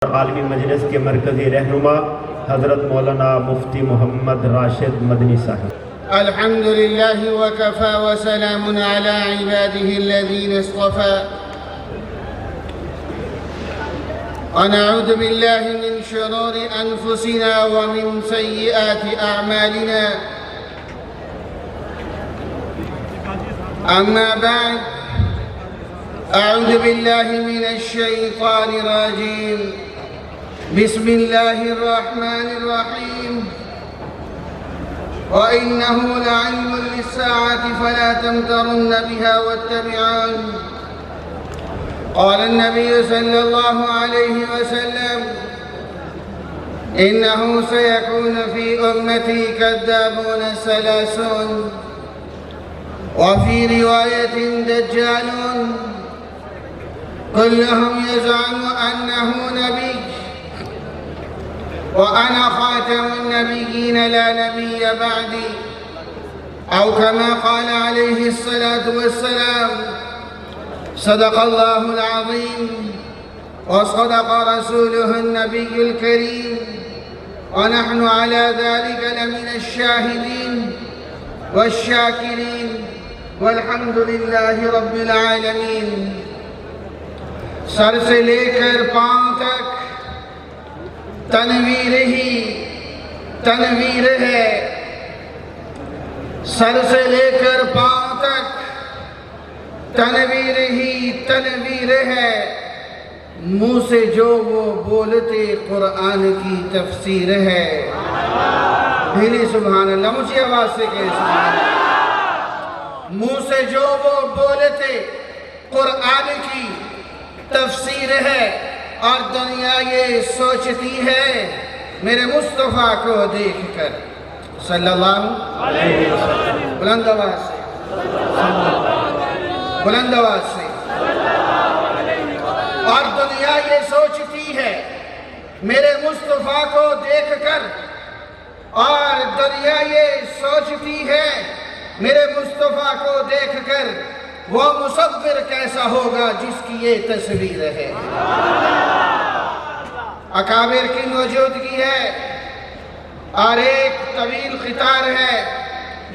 عالمی مجلس کے مرکزی رہنما حضرت مولانا مفتی محمد راشد مدنی صاحب۔ الحمد لله وكفى وسلام على عباده الذين اصطفى ونعوذ بالله من شرور أنفسنا ومن سيئات أعمالنا أما بعد أعوذ بالله من الشيطان الرجيم بسم الله الرحمن الرحيم وإنه لعلم للساعة فلا تمترن بها واتبعون قال النبي صلى الله عليه وسلم إنه سيكون في أمتي كذابون ثلاثون وفي رواية دجالون كلهم يزعم أنه نبي وأنا خاتم النبيين لا نبي بعدي أو كما قال عليه الصلاة والسلام صدق الله العظيم وصدق رسوله النبي الكريم ونحن على ذلك لمن الشاهدين والشاكرين والحمد لله رب العالمين۔ سر سے لے کر پاؤں تک تنویر ہی تنویر ہے، سر سے لے کر پاؤں تک تنویر ہی تنویر ہے، منہ سے جو وہ بولتے قرآن کی تفسیر ہے۔ بھیلی سبحان اللہ، مجھے آواز سے کہے سبحان اللہ۔ منہ سے جو وہ بولتے قرآن کی تفسیر ہے اور دنیا یہ سوچتی ہے میرے مصطفیٰ کو دیکھ کر صلی اللہ علیہ وسلم، بلند آواز سے بلند آواز سے، اور دنیا یہ سوچتی ہے میرے مصطفیٰ کو دیکھ کر، اور دنیا یہ سوچتی ہے میرے مصطفیٰ کو دیکھ کر وہ مصور کیسا ہوگا جس کی یہ تصویر ہے۔ اکابر کی موجودگی ہے اور ایک طویل خطار ہے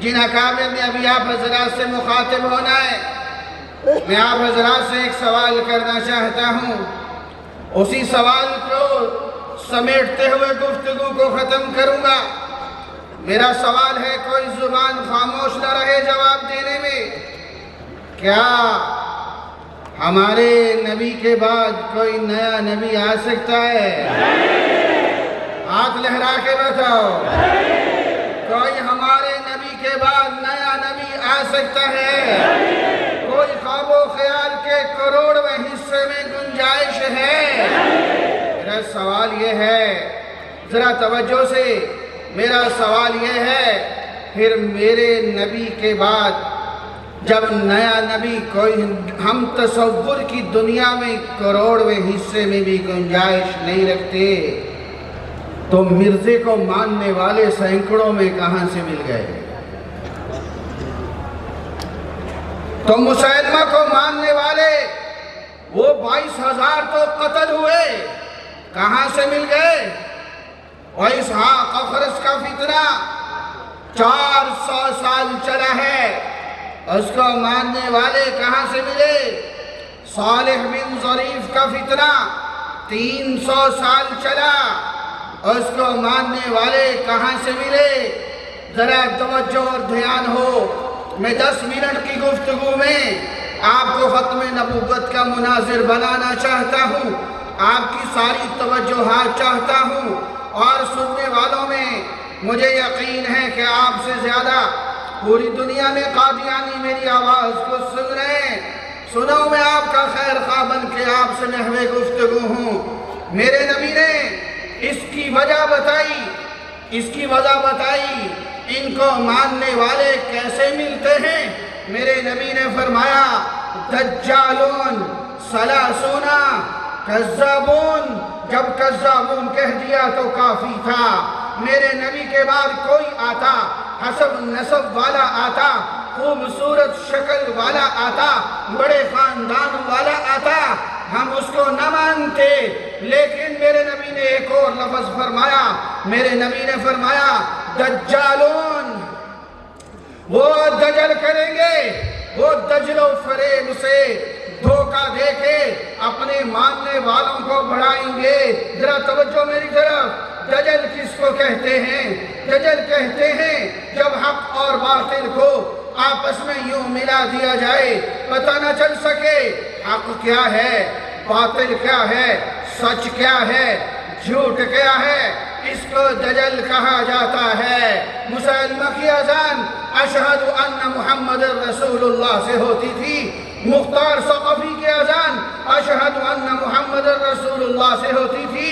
جن اکابر میں ابھی آپ حضرات سے مخاطب ہونا ہے۔ میں آپ حضرات سے ایک سوال کرنا چاہتا ہوں، اسی سوال کو سمیٹتے ہوئے گفتگو کو ختم کروں گا۔ میرا سوال ہے، کوئی زبان خاموش نہ رہے جواب دینے میں۔ کیا ہمارے نبی کے بعد کوئی نیا نبی آ سکتا ہے؟ ہاتھ لہرا کے بتاؤ۔ کوئی ہمارے نبی کے بعد نیا نبی آ سکتا ہے؟ کوئی خواب و خیال کے کروڑویں حصے میں گنجائش ہے؟ میرا سوال یہ ہے، ذرا توجہ سے، میرا سوال یہ ہے، پھر میرے نبی کے بعد جب نیا نبی کوئی ہم تصور کی دنیا میں کروڑویں حصے میں بھی گنجائش نہیں رکھتے تو مرزے کو ماننے والے سینکڑوں میں کہاں سے مل گئے؟ تو مسلمہ کو ماننے والے وہ 22,000 تو قتل ہوئے، کہاں سے مل گئے؟ اور اسحاق اخرس کا فتنہ 400 سال چلا ہے، اس کو ماننے والے کہاں سے ملے؟ صالح بن ظریف کا فتنہ 300 سال چلا، اس کو ماننے والے کہاں سے ملے؟ ذرا توجہ اور دھیان ہو، میں 10 منٹ کی گفتگو میں آپ کو ختم نبوت کا مناظر بنانا چاہتا ہوں، آپ کی ساری توجہات چاہتا ہوں، اور سننے والوں میں مجھے یقین ہے کہ آپ سے زیادہ پوری دنیا میں قادیانی میری آواز کو سن رہے ہیں۔ سنو، میں آپ کا خیر خواہ بن کے آپ سے محو گفتگو ہوں۔ میرے نبی نے اس کی وجہ بتائی، ان کو ماننے والے کیسے ملتے ہیں۔ میرے نبی نے فرمایا دجالون ثلاثون کذابون، جب کذابون کہہ دیا تو کافی تھا۔ میرے نبی کے بعد کوئی آتا، حسب نسب والا آتا، خوبصورت شکل والا آتا، بڑے خاندان والا آتا، ہم اس کو نہ مانتے، لیکن میرے نبی نے ایک اور لفظ فرمایا، میرے نبی نے فرمایا دجالون، وہ دجل کریں گے، وہ دجل و فریب سے دھوکہ دے کے اپنے ماننے والوں کو بڑھائیں گے۔ ذرا توجہ میری طرف، دجل کس کو کہتے ہیں؟ دجل کہتے ہیں جب حق اور باطل کو آپس میں یوں ملا دیا جائے، پتہ نہ چل سکے حق کیا ہے، باطل کیا ہے، سچ کیا ہے، جھوٹ کیا ہے، اس کو دجل کہا جاتا ہے۔ مسلمہ کی اذان اشہد ان محمد رسول اللہ سے ہوتی تھی، مختار ثقفی کی اذان اشہد ان محمد رسول اللہ سے ہوتی تھی،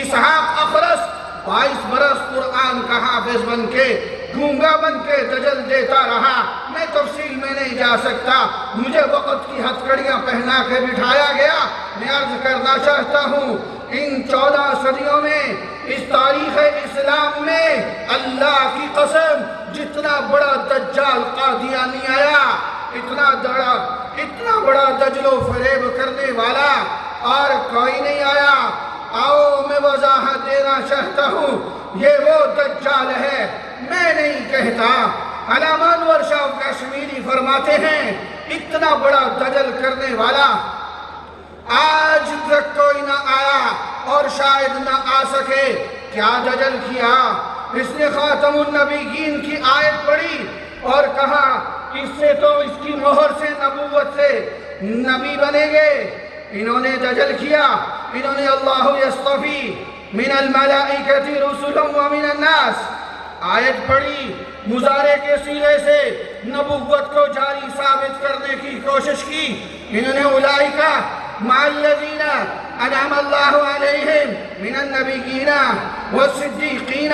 اسحاق اخرس 22 برس قرآن کا حافظ بن کے، گونگا بن کے دجل دیتا رہا۔ میں تفصیل میں نہیں جا سکتا، مجھے وقت کی ہتھکڑیاں پہنا کے بٹھایا گیا۔ میں عرض کرنا چاہتا ہوں ان 14 صدیوں میں اس تاریخ اسلام میں اللہ کی قسم جتنا بڑا دجال قادیانی آیا، اتنا بڑا دجل و فریب کرنے والا اور کوئی نہیں آیا۔ آؤ میں وضاحت دینا چاہتا ہوں، یہ وہ دجال ہے، میں نہیں کہتا۔ علامہ انور شاہ کشمیری فرماتے ہیں اتنا بڑا دجل کرنے والا آج تک کوئی نہ آیا اور شاید نہ آ سکے۔ کیا دجل کیا؟ اس نے خاتم النبیین کی آیت پڑھی اور کہا اس سے تو اس کی مہر سے نبوت سے نبی بنیں گے۔ انہوں نے دجل کیا، انہوں نے اللہ یصطفی من الملائکۃ رسلا ومن الناس آیت پڑھی، مضارع کے صیغے سے نبوت کو جاری ثابت کرنے کی کوشش کی۔ انہوں نے اولئک مع الذین انعم اللہ علیہم من النبیین والصدیقین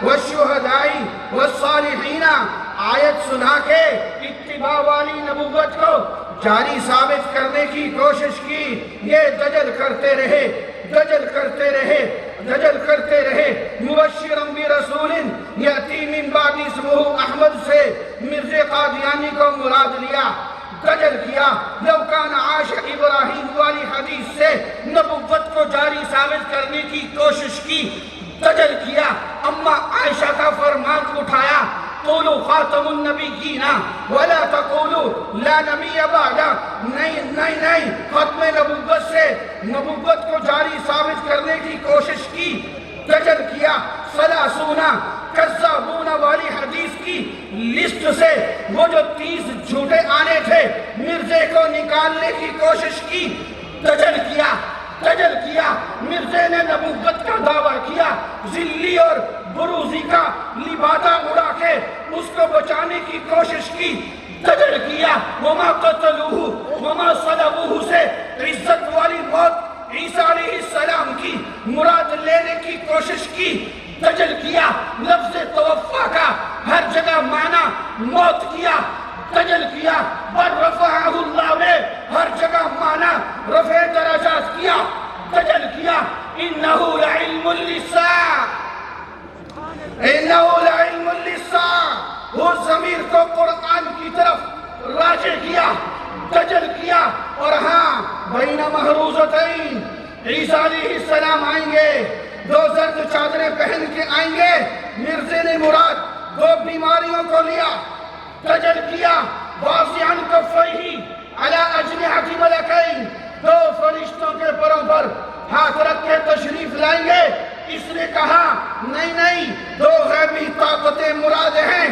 والشہداء والصالحین آیت سنا کے اتباع والی نبوت کو جاری ثابت کرنے کی کوشش کی۔ یہ دجل کرتے رہے، دجل کرتے رہے، دجل کرتے رہے۔ مبشرا برسول یأتی من بعد اسمہ احمد سے مرزا قادیانی کو مراد لیا، دجل کیا۔ لو کان عاش ابراہیم والی حدیث سے نبوت کو جاری ثابت کرنے کی کوشش کی، دجل کیا۔ اما عائشہ کا فرمان اٹھایا، قولوا خاتم النبیین ولا تقولوا لا نبی بعد، نہیں، ختم نبوت سے نبوت کو جاری ثابت کرنے کی کوشش کی، دجل کیا۔ ثلاثون کذابون والی حدیث کی لسٹ سے وہ جو 30 جھوٹے آنے تھے مرزے کو نکالنے کی کوشش کی، دجل کیا، دجل کیا۔ مرزے نے نبوت کا دعویٰ کیا، ذلی اور بروزی کا لبادہ اڑا کے اس کو بچانے کی کوشش کی، دجل کیا۔ وما قتلوہ وما صلبوہ سے عزت والی موت عیسیٰ علیہ السلام کی مراد لینے کی کوشش کی، دجل کیا۔ لفظ توفا کا ہر جگہ معنی موت کیا، دجل کیا۔ بل رفعہ اللہ نے ہر جگہ معنی رفع درجات کیا، دجل کیا۔ انہو لعلم للساعہ، انہو لعلم للساعہ، وہ ضمیر کو قرآن کی طرف راجع کیا، دجل کیا۔ اور ہاں بین محروزتین عیسیٰ علیہ السلام آئیں گے، 2 زرد چادریں پہن کے آئیں گے۔ مرزے نے مراد 2 بیماریوں کو لیا، دجل کیا۔ واضعاً کفیہ علی اجنحۃ ملکین، 2 فرشتوں کے پروں پر ہاتھ رکھ کے تشریف لائیں گے۔ اس نے کہا نہیں، 2 غیبی طاقتیں مراد ہیں،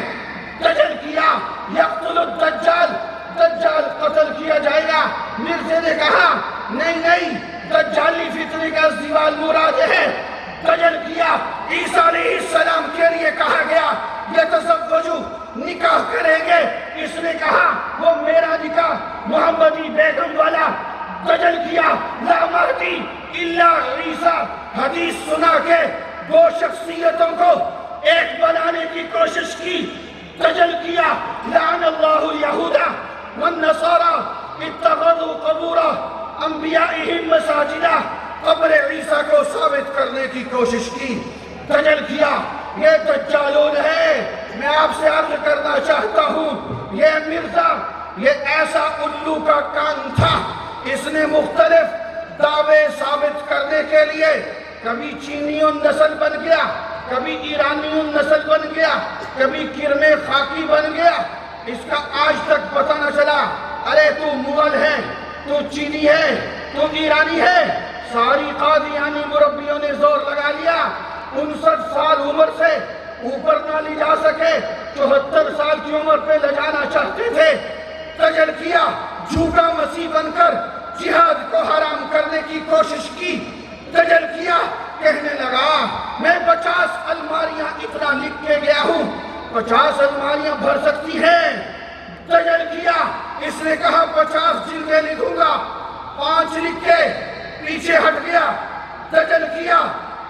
دجل کیا۔ یقتل الدجال، دجال قتل کیا جائے گا۔ مرزے نے کہا نہیں، دجالی فتنے کا زوال مراد ہے، دجل کیا۔ عیسیٰ علیہ السلام کے لیے کہا گیا یتزوجوا، نکاح کریں گے، اس نے کہا وہ میرا نکاح محمدی بیگم والا، دجل کیا۔ لا مہدی الا عیسیٰ، حدیث سنا کے 2 شخصیتوں کو ایک بنانے کی کوشش کی، دجل کیا۔ لعن اللہ الیہود والنصارى اتخذوا قبور انبیائہم مساجدہ، قبر عیسیٰ کو ثابت کرنے کی کوشش کی، دجل کیا۔ یہ دجالون ہے۔ میں آپ سے عرض کرنا چاہتا ہوں، یہ مرزا یہ ایسا الو کا کان تھا، اس نے مختلف دعوے ثابت کرنے کے لیے کبھی چینیوں نسل بن گیا، کبھی ایرانیوں نسل بن گیا، کبھی کرم خاکی بن گیا، اس کا آج تک پتہ نہ چلا۔ ارے تو مغل ہے، تو چینی ہے، تو ایرانی ہے۔ ساری قادیانی مربیوں نے زور لگا لیا، 59 سال عمر سے اوپر نہ لی جا سکے، 74 سال کی عمر پہ لے جانا چاہتے تھے۔ دجل کیا، جھوٹا مسیح بن کر جہاد کو حرام کرنے کی کوشش کی۔ دجل کیا، کہنے لگا میں 50 الماریاں اتنا لکھ کے گیا ہوں، 50 الماریاں بھر سکتی ہیں۔ دجل کیا، اس نے کہا 50 جلدیں لکھوں گا، 5 لکھ کے پیچھے ہٹ گیا۔ دجل کیا،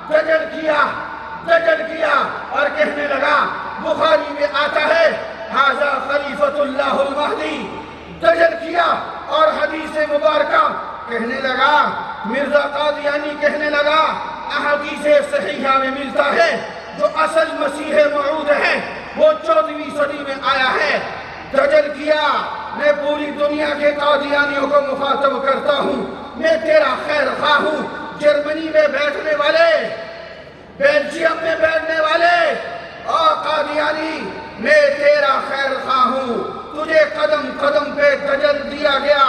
دجل کیا، دجل کیا، اور کہنے لگا بخاری میں آتا ہے ھذا خلیفۃ اللہ المہدی۔ دجل کیا اور حدیث مبارکہ کہنے لگا، مرزا قادیانی کہنے لگا احادیث صحیحہ میں ملتا ہے جو اصل مسیح موعود ہے وہ 14ویں صدی میں آیا ہے۔ دجل کیا، میں پوری دنیا کے قادیانیوں کو مخاطب کرتا ہوں، میں تیرا خیر خواہ ہوں۔ جرمنی میں بیٹھنے والے، بیلجیم میں بیٹھنے والے، اور قادیانی میں تیرا خیر خواہ ہوں۔ تجھے قدم قدم پہ دجل دیا گیا،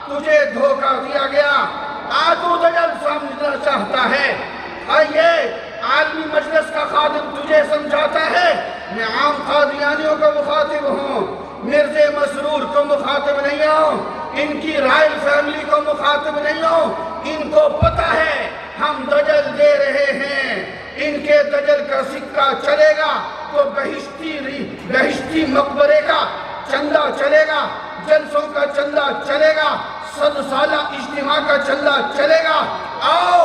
تجھے دھوکہ دیا گیا، آج تو دجل سمجھنا چاہتا ہے۔ آئیے عالمی مجلس کا خادم تجھے سمجھاتا ہے، میں عام قادیانیوں کو مخاطب ہوں، مرزا مسرور کو مخاطب نہیں ہوں، ان کی رائل فیملی کو مخاطب نہیں ہوں۔ ان کو پتہ ہے ہم دجل دے رہے ہیں، ان کے دجل کا سکہ چلے گا تو بہشتی مقبرے کا چندہ چلے گا، جلسوں کا چندہ چلے گا، 100 سالہ اجتماع کا چندہ چلے گا۔ آؤ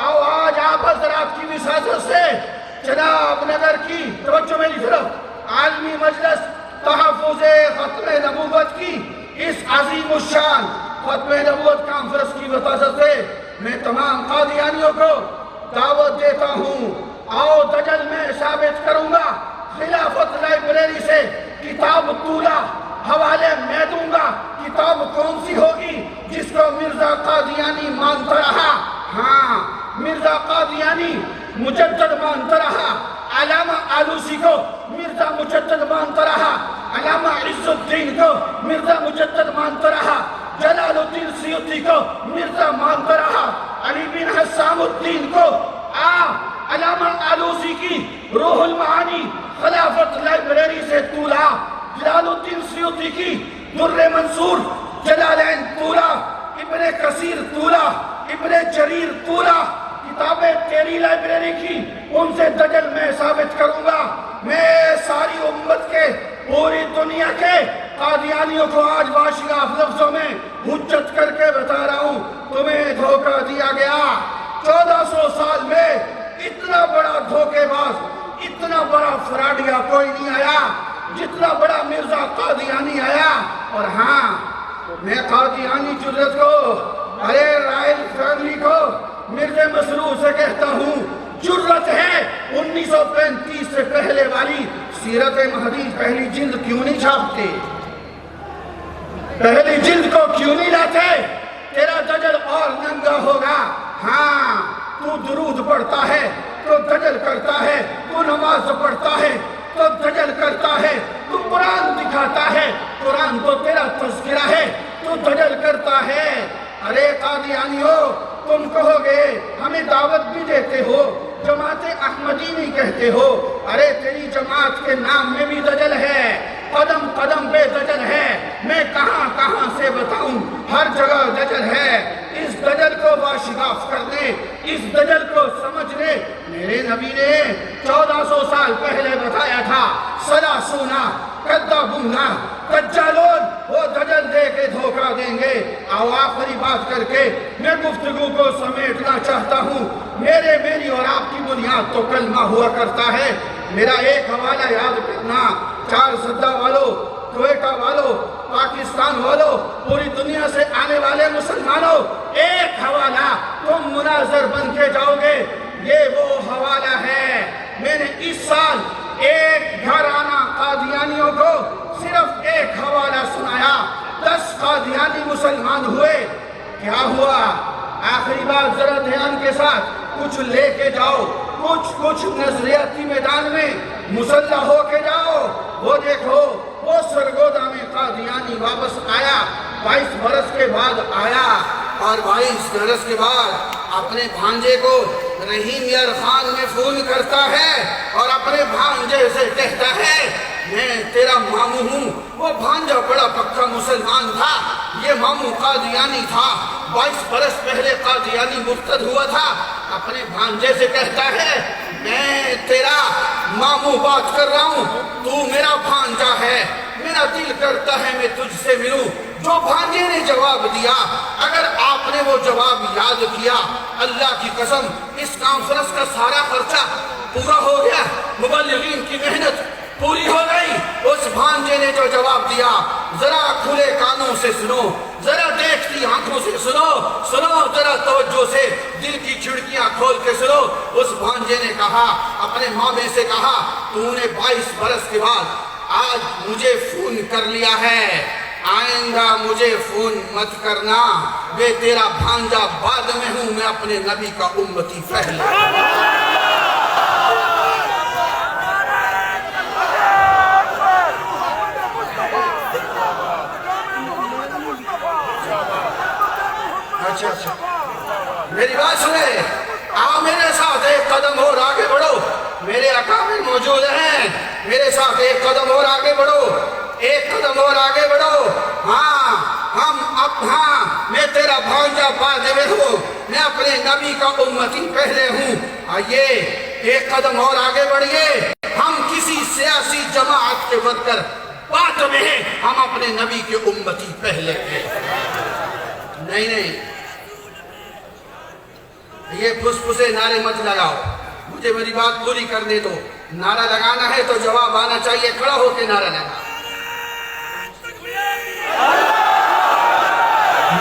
آج آپ حضرات کی وساطت سے جناب نگر کی توجہ میری طرف عالمی مجلس تحفظ ختم نبوت کی اس عظیم الشان ختم نبوت کانفرنس کی وساطت سے میں تمام قادیانیوں کو دعوت دیتا ہوں، آؤ دجل میں ثابت کروں گا۔ خلافت لائبریری سے کتاب تولا حوالے میں دوں گا، کتاب کون سی ہوگی جس کو مرزا قادیانی مانتا رہا؟ ہاں، مرزا قادیانی مجدد مانتا رہا، علامہ آلوسی کو مرزا مجدد مانتا رہا، علامہ عز الدین کو مرزا مجدد مانتا رہا، جلال الدین سیوطی کو مرزا مانتا رہا، علی بن حسام الدین کو علامہ آلوسی کی روح المعانی خلافت لائبریری سے تولا، جلال الدین سیوطی کی در منصور جلالین تولا، ابن کثیر تولا، ابن جریر تولا، کتابیں تیری لائبریری کی ان سے دجل میں ثابت کروں گا۔ میں ساری امت کے، پوری دنیا کے قادیانیوں کو آج باشگاف لفظوں میں حجت کر کے بتا رہا ہوں، تمہیں دھوکہ دیا گیا۔ 1400 سال میں اتنا بڑا دھوکے باز، اتنا بڑا فراڈیا کوئی نہیں آیا جتنا بڑا مرزا قادیانی آیا۔ اور ہاں، میں قادیانی جرت کو، ارے رائل فیملی کو، مرزا مسرور سے کہتا ہوں، جرت ہے 1935 سے پہلے والی سیرت مہدی پہلی جلد کیوں نہیں چھاپتے؟ پہلی جلد کو کیوں نہیں لاتے؟ تیرا دجل اور ننگا ہوگا۔ ہاں، تو درود پڑھتا ہے تو دجل کرتا ہے، تو نماز پڑھتا ہے تو دجل کرتا ہے، تو قرآن دکھاتا ہے، قرآن تو تیرا تذکرہ ہے، تو دجل کرتا ہے۔ ارے قادیانیو، تم کہو گے ہمیں دعوت بھی دیتے ہو، جماعت احمدی نہیں کہتے ہو، ارے تیری جماعت کے نام میں بھی دجل ہے، قدم قدم پہ دجل ہے، میں کہاں کہاں سے بتاؤں، ہر جگہ دجل ہے۔ اس دجل کو واشگاف کرنے، اس دجل کو سمجھنے میرے نبی نے 1400 سال پہلے بتایا تھا، سلا سونا کذابونا دجالون، وہ دجل دے کے دھوکہ دیں گے۔ آؤ آخری بات کر کے میں گفتگو کو سمیٹنا چاہتا ہوں۔ میری اور آپ کی بنیاد تو کلمہ ہوا کرتا ہے۔ میرا ایک حوالہ یاد کرنا، 4 سدہ والوں، کوئٹہ والوں، پاکستان والوں، پوری دنیا سے آنے والے مسلمانوں، ایک حوالہ تم مناظر بن کے جاؤ گے، یہ وہ حوالہ ہے۔ میں نے اس سال ایک گھرانہ قادیانیوں کو صرف ایک حوالہ سنایا، 10 قادیانی مسلمان ہوئے۔ کیا ہوا؟ آخری بات ذرا دھیان کے ساتھ کچھ لے کے جاؤ، کچھ نظریاتی میدان میں مسلح ہو کے جاؤ۔ وہ دیکھو وہ سرگودا میں قادیانی واپس آیا، 22 برس کے بعد آیا، اور 22 برس کے بعد اپنے بھانجے کو رحیم یار خان میں فون کرتا ہے اور اپنے بھانجے سے کہتا ہے میں تیرا ماموں ہوں۔ وہ بھانجا بڑا پکا مسلمان تھا، یہ ماموں قادیانی تھا، 22 برس پہلے قادیانی مرتد ہوا تھا۔ اپنے بھانجے سے کہتا ہے میں تیرا ماموں بات کر رہا ہوں، تو میرا بھانجا ہے، میرا دل کرتا ہے میں تجھ سے ملوں۔ جو بھانجے نے جواب دیا، اگر آپ نے وہ جواب یاد کیا، اللہ کی قسم اس کانفرنس کا سارا خرچہ پورا ہو گیا، مبلغین کی محنت پوری ہو گئی۔ اس بھانجے نے جو جواب دیا، ذرا کھلے کانوں سے سنو، ذرا دیکھتی آنکھوں سے سنو، ذرا توجہ سے دل کی کھڑکیاں کھول کے سنو۔ اس بھانجے نے کہا، اپنے مامے سے کہا، تو نے 22 برس کے بعد آج مجھے فون کر لیا ہے، آئندہ مجھے فون مت کرنا، میں تیرا بھانجا بعد میں ہوں، میں اپنے نبی کا امتی پہلے۔ اچھا میری بات سنیں، آؤ میرے ساتھ ایک قدم اور آگے بڑھو، میرے اکابر موجود ہیں، میرے ساتھ ایک قدم اور آگے بڑھو، ایک قدم اور آگے بڑھو۔ ہاں میں تیرا بھانجا بعد میں ہوں، میں اپنے نبی کا امتی پہلے ہوں۔ آئیے ایک قدم اور آگے بڑھیے، ہم کسی سیاسی جماعت کے ورکر بات میں ہیں، ہم اپنے نبی کے امتی پہلے ہیں۔ نہیں یہ پھسے نعرے مت لگاؤ، مجھے میری بات پوری کرنے دو۔ نعرہ لگانا ہے تو جواب آنا چاہیے، کھڑا ہو کے نعرہ لگا۔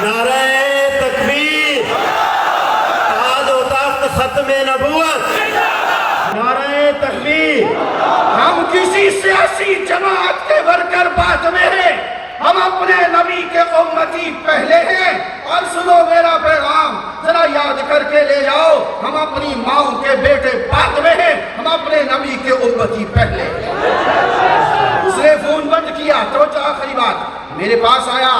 نعرہ تکبیر، تاج و تخت ختم نبوت، نعرہ تکبیر۔ ہم کسی سیاسی جماعت کے ورکر بات میں ہیں، ہم اپنے نبی کے امتی پہلے ہیں۔ اور سنو میرا پیغام ذرا یاد کر کے لے جاؤ، ہم اپنی ماں کے بیٹے بعد میں ہیں، ہم اپنے نبی کے امتی پہلے ہیں۔ اس نے فون بند کیا، تو آخری بات میرے پاس آیا،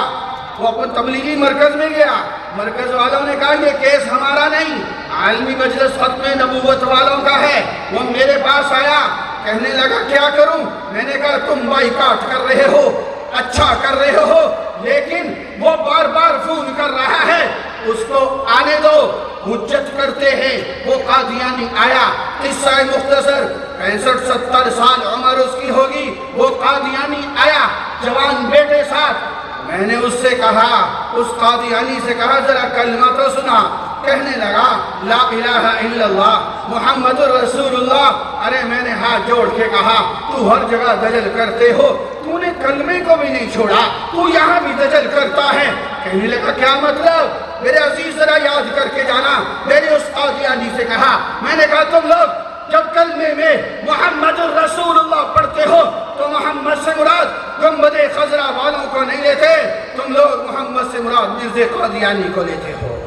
وہ اپنے تبلیغی مرکز میں گیا، مرکز والوں نے کہا یہ کیس ہمارا نہیں، عالمی مجلس ختم نبوت والوں کا ہے۔ وہ میرے پاس آیا، کہنے لگا کیا کروں؟ میں نے کہا تم بائیکاٹ کر رہے ہو، اچھا کر رہے ہو، لیکن وہ بار بار فون کر رہا ہے، اس کو آنے دو، حجت کرتے ہیں۔ وہ قادیانی آیا، قصہ مختصر، 65-70 سال عمر اس کی ہوگی، وہ قادیانی آیا جوان بیٹے ساتھ۔ میں نے اس سے کہا، اس قادیانی سے کہا ذرا کلمہ تو سنا۔ کہنے لگا لا الہ الا اللہ محمد رسول اللہ۔ ارے میں نے ہاتھ جوڑ کے کہا تو ہر جگہ دجل کرتے ہو، تو نے کلمے کو بھی نہیں چھوڑا، تو یہاں بھی دجل کرتا ہے۔ کہنے لگا کیا مطلب؟ میرے عزیز ذرا یاد کر کے جانا۔ میں نے اس قادیانی سے کہا، میں نے کہا تم لوگ جب کلمے میں محمد الرسول اللہ پڑھتے ہو تو محمد سے مراد گنبد خضرا والوں کو نہیں لیتے، تم لوگ محمد سے مراد مرزا قادیانی کو لیتے ہو۔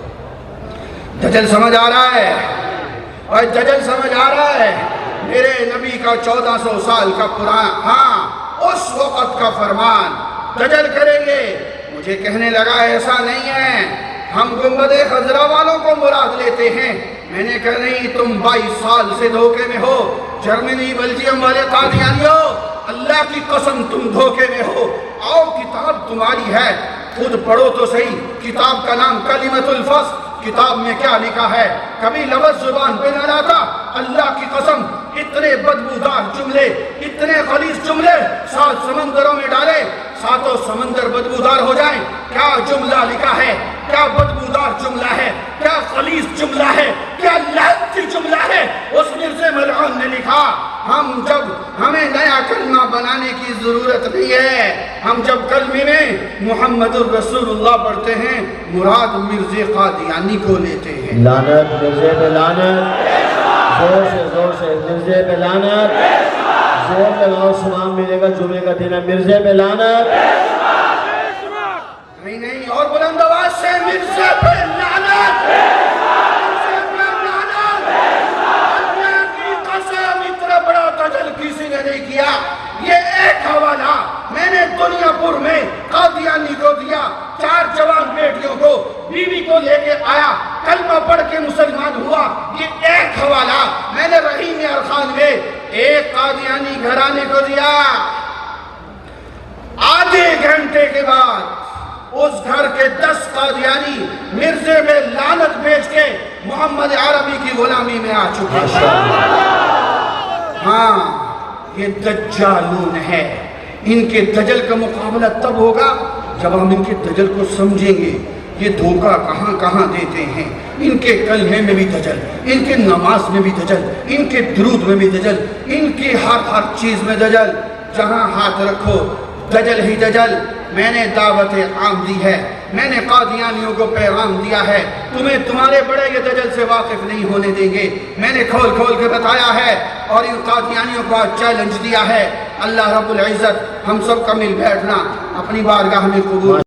دجل سمجھ آ رہا ہے، اور دجل سمجھ آ رہا ہے۔ میرے نبی کا 1400 سال کا قرآن، ہاں اس وقت کا فرمان دجل کریں گے۔ مجھے کہنے لگا ایسا نہیں ہے، ہم گنبد خضرا والوں کو مراد لیتے ہیں۔ میں نے کہا نہیں، تم 22 سال سے دھوکے میں ہو، جرمنی بیلجیم والے قادیانیوں، اللہ کی قسم تم دھوکے میں ہو۔ آؤ کتاب تمہاری ہے، خود پڑھو تو صحیح۔ کتاب کا نام کلمۃ الفصل، کتاب میں کیا لکھا ہے؟ کبھی لفظ زبان پہ نہ لاتا، اللہ کی قسم اتنے بدبودار جملے، اتنے غلیظ جملے 7 سمندروں میں ڈالے، 7 سمندر بدبودار ہو جائیں۔ کیا جملہ لکھا ہے، کیا بدبودار جملہ ہے، کیا غلیظ جملہ ہے، کیا لعنتی جملہ ہے۔ اس مرزا ملعون نے لکھا، ہمیں نیا کلمہ بنانے کی ضرورت نہیں ہے، ہم جب کلمے میں محمد الرسول اللہ پڑھتے ہیں مراد مرزا قادیانی کو لیتے ہیں۔ لعنت مرزا پہ لعنت، زور سے مرزا پہ لعنت، زور لگاؤ، سلام ملے گا جمعے کا دن ہے، مرزا پہ لعنت، نہیں اور بلند آواز سے مرزا پہ لعنت۔ میں نے رحیم ارخان میں ایک قادیانی گھرانے کو دیا، آدھے گھنٹے کے بعد اس گھر کے 10 قادیانی مرزے میں لعنت بھیج کے محمد عربی کی غلامی میں آ چکے ہیں۔ ہاں، یہ دجالون ہے۔ ان کے دجل کا مقابلہ تب ہوگا جب ہم ان کے دجل کو سمجھیں گے، یہ دھوکہ کہاں کہاں دیتے ہیں۔ ان کے کلمے میں بھی دجل، ان کے نماز میں بھی دجل، ان کے درود میں بھی دجل، ان کی ہر چیز میں دجل۔ جہاں ہاتھ رکھو دجل ہی دجل۔ میں نے دعوت عام دی ہے، میں نے قادیانیوں کو پیغام دیا ہے، تمہیں تمہارے بڑے یہ دجل سے واقف نہیں ہونے دیں گے۔ میں نے کھول کھول کے بتایا ہے اور ان قادیانیوں کو چیلنج دیا ہے۔ اللہ رب العزت ہم سب کا مل بیٹھنا اپنی بارگاہ میں قبول